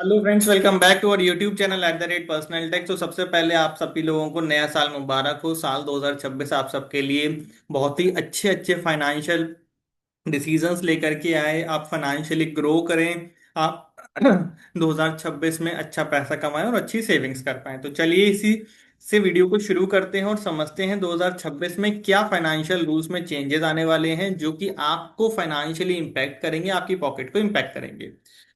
Hello friends, welcome back to our YouTube channel @Personal Tech. तो सबसे पहले आप सभी लोगों को नया साल मुबारक हो। साल 2026 आप सबके लिए बहुत ही अच्छे अच्छे फाइनेंशियल डिसीजंस लेकर के आए। आप फाइनेंशियली ग्रो करें। आप 2026 में अच्छा पैसा कमाएं और अच्छी सेविंग्स कर पाएं। तो चलिए इसी से वीडियो को शुरू करते हैं और समझते हैं 2026 में क्या फाइनेंशियल रूल्स में चेंजेस आने वाले हैं जो कि आपको फाइनेंशियली इम्पैक्ट करेंगे, आपकी पॉकेट को इम्पैक्ट करेंगे।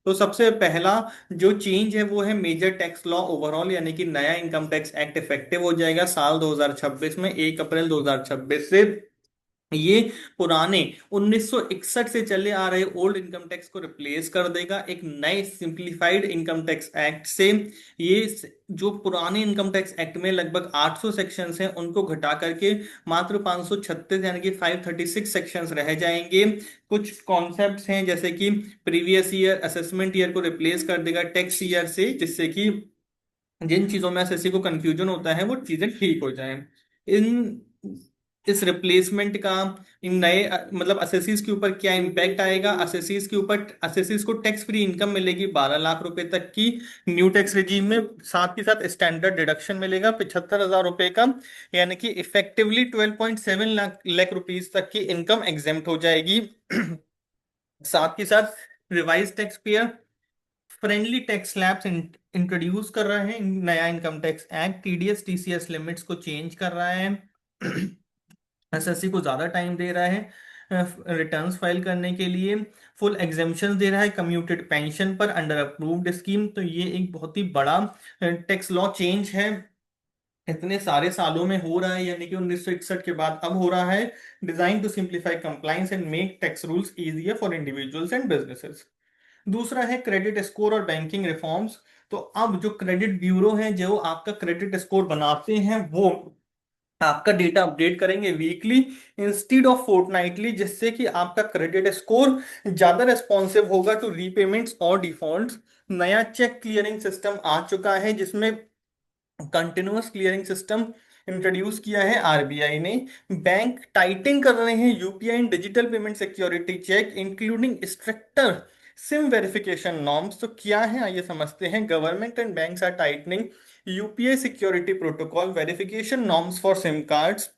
तो सबसे पहला जो चेंज है वो है मेजर टैक्स लॉ ओवरऑल, यानी कि नया इनकम टैक्स एक्ट इफेक्टिव हो जाएगा साल 2026 में। 1 अप्रैल 2026 से ये पुराने 1961 से चले आ रहे ओल्ड इनकम टैक्स को रिप्लेस कर देगा एक नए सिंप्लीफाइड इनकम टैक्स एक्ट से। जो पुराने इनकम टैक्स एक्ट में लगभग 800 सेक्शंस हैं उनको घटा करके मात्र 536 यानी कि 536 सेक्शंस रह जाएंगे। कुछ कॉन्सेप्ट्स हैं जैसे कि प्रीवियस ईयर असेसमेंट ईयर को रिप्लेस कर देगा टैक्स ईयर से, जिससे कि जिन चीजों में एसएससी को कंफ्यूजन होता है वो चीजें ठीक हो जाएं। इन इस रिप्लेसमेंट का इन नए मतलब असेसीज के ऊपर क्या इम्पैक्ट आएगा? असेसीज के ऊपर असेसीज को टैक्स फ्री इनकम मिलेगी 12 लाख रुपए तक की न्यू टैक्स रेजीम में। साथ ही साथ स्टैंडर्ड डिडक्शन मिलेगा 75,000 रुपए का, यानी कि इफेक्टिवली 12.7 लाख रुपीज तक की इनकम एग्जेम्प्ट हो जाएगी। साथ ही साथ revise tax payer friendly tax slabs introduce कर रहे हैं। नया income tax act TDS TCS limits को चेंज कर रहा है। एसएससी को ज्यादा टाइम दे रहा है रिटर्न्स फाइल करने के लिए। फुल एग्जेम्पशन दे रहा है कम्यूटेड पेंशन पर अंडर अप्रूव्ड स्कीम। तो ये एक बहुत ही बड़ा टैक्स लॉ चेंज है, इतने सारे सालों में हो रहा है, यानी कि 1961 के बाद अब हो रहा है। Design to simplify compliance and make tax rules easier for individuals and businesses. दूसरा है क्रेडिट स्कोर और बैंकिंग रिफॉर्म्स। तो अब जो क्रेडिट ब्यूरो है जो आपका क्रेडिट स्कोर बनाते हैं वो आपका डेटा अपडेट करेंगे वीकली इंस्टीड ऑफ फोर्टनाइटली, जिससे कि आपका क्रेडिट स्कोर ज्यादा रेस्पॉन्सिव होगा टू रीपेमेंट्स और डिफॉल्ट्स। नया चेक क्लियरिंग सिस्टम आ चुका है जिसमें कंटिन्यूअस क्लियरिंग सिस्टम इंट्रोड्यूस किया है आरबीआई ने। बैंक टाइटिन कर रहे हैं UPI and digital payment security check including stricter SIM verification norms. तो क्या है आइए समझते हैं। Government and banks are tightening UPI security protocol verification norms for SIM cards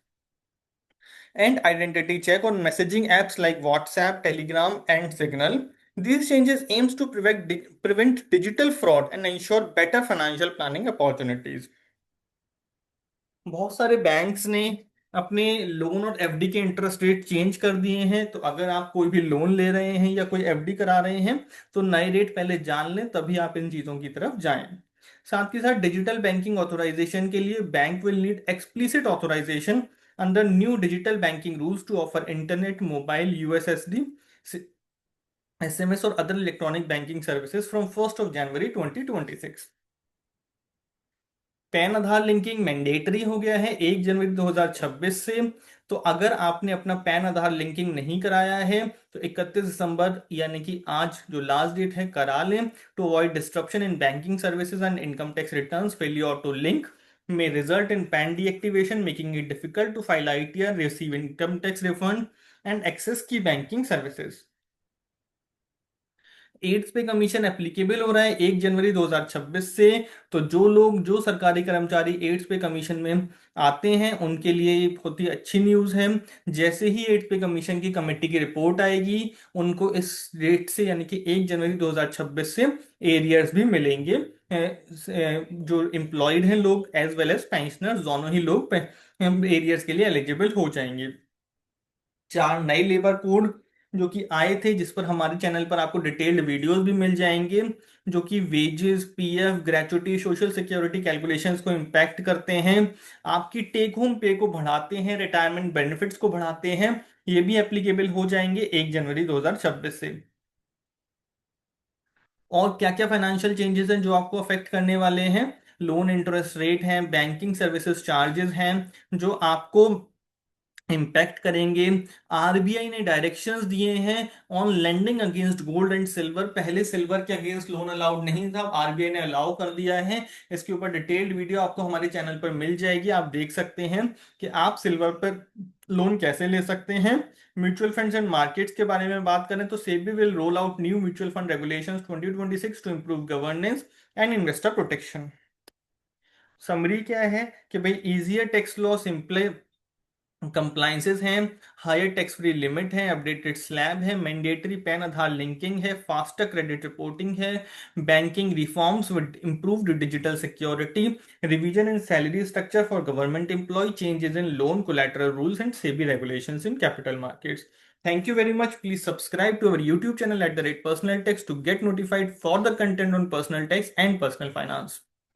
and identity check on messaging apps like WhatsApp, Telegram, and Signal. These changes aims to prevent digital fraud and ensure better financial planning opportunities. बहुत सारे banks ने अपने loan और FD के interest rate change कर दिए हैं। तो अगर आप कोई भी लोन ले रहे हैं या कोई एफडी करा रहे हैं तो नए रेट पहले जान लें तभी आप इन चीजों की तरफ जाएं। साथ ही साथ डिजिटल बैंकिंग ऑथराइजेशन के लिए bank will need explicit authorisation under new digital banking rules to offer internet, mobile, USSD, SMS और other electronic banking services from 1 January 2026। PAN Aadhaar linking mandatory हो गया है 1 जनवरी 2026 से। तो अगर आपने अपना पैन आधार लिंकिंग नहीं कराया है तो 31 दिसंबर यानी कि आज जो लास्ट डेट है करा लें। To avoid disruption in banking services and income tax returns, failure to link may result in PAN deactivation, making it difficult to file ITR, receive income tax refund, and access key banking services. Ads पे commission applicable हो रहा है 1 January 2026 से। तो जो लोग जो सरकारी कर्मचारी एड्स पे कमीशन में आते हैं उनके लिए ये बहुत ही अच्छी न्यूज़ है। जैसे ही एड्स पे कमीशन की कमेटी की रिपोर्ट आएगी उनको इस डेट से यानी कि 1 जनवरी 2026 से एरियर्स भी मिलेंगे। जो एम्प्लॉयड हैं लोग एज वेल एज पेंशनर दोनों ही लोग एरियर्स के लिए एलिजिबल हो जाएंगे। 4 नए लेबर कोड जो कि आए थे जिस पर हमारे चैनल पर आपको डिटेल्ड वीडियोस भी मिल जाएंगे, जो कि wages, PF, gratuity, social security calculations को इम्पैक्ट करते हैं, आपकी टेक होम पे को बढ़ाते हैं, रिटायरमेंट बेनिफिट्स को बढ़ाते हैं। ये भी एप्लीकेबल हो जाएंगे 1 जनवरी 2026 से। और क्या क्या फाइनेंशियल चेंजेस हैं जो आपको अफेक्ट करने वाले हैं? लोन इंटरेस्ट रेट हैं, बैंकिंग सर्विसेज चार्जेस हैं जो आपको इम्पैक्ट करेंगे। आरबीआई ने डायरेक्शंस दिए हैं on lending against gold and silver. पहले सिल्वर के अगेंस्ट लोन अलाउड नहीं था, आरबीआई ने अलाउ कर दिया है। इसके ऊपर डिटेल्ड वीडियो आपको हमारे चैनल पर मिल जाएगी, आप देख सकते हैं कि आप सिल्वर पर लोन कैसे ले सकते हैं। म्यूचुअल फंड्स एंड मार्केट्स के बारे में बात करें तो SEBI will roll out new mutual fund regulations 2026 to improve governance and investor protection. Summary क्या है कि भाई easier tax law, simply compliances हैं, हायर टैक्स फ्री लिमिट है, अपडेटेड स्लैब है, मैंडेटरी पैन आधार लिंकिंग है, फास्टर क्रेडिट रिपोर्टिंग है, banking reforms with improved digital security, revision in salary structure for government employ, changes in loan collateral rules and SEBI regulations in capital markets. Thank you very much. Please subscribe to our YouTube channel @personal tax to get notified for the content on personal tax and personal finance.